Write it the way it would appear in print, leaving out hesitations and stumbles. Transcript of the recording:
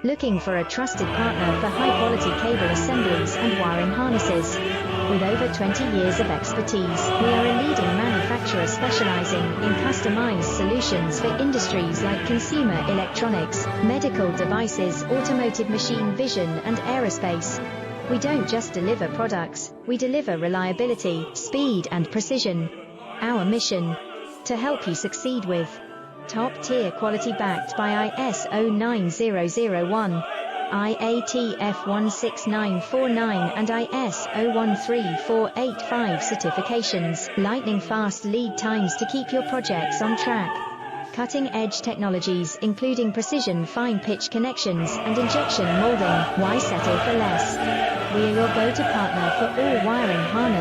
Looking for a trusted partner for high-quality cable assemblies and wiring harnesses? With over 20 years of expertise, we are a leading manufacturer specializing in customized solutions for industries like consumer electronics, medical devices, automotive machine vision, and aerospace. We don't just deliver products, we deliver reliability, speed, and precision. Our mission: to help you succeed with top-tier quality backed by ISO 9001, IATF 16949 and ISO 13485 certifications, lightning-fast lead times to keep your projects on track. Cutting-edge technologies including precision fine-pitch connections and injection molding. Why settle for less? We are your go-to partner for all wiring harness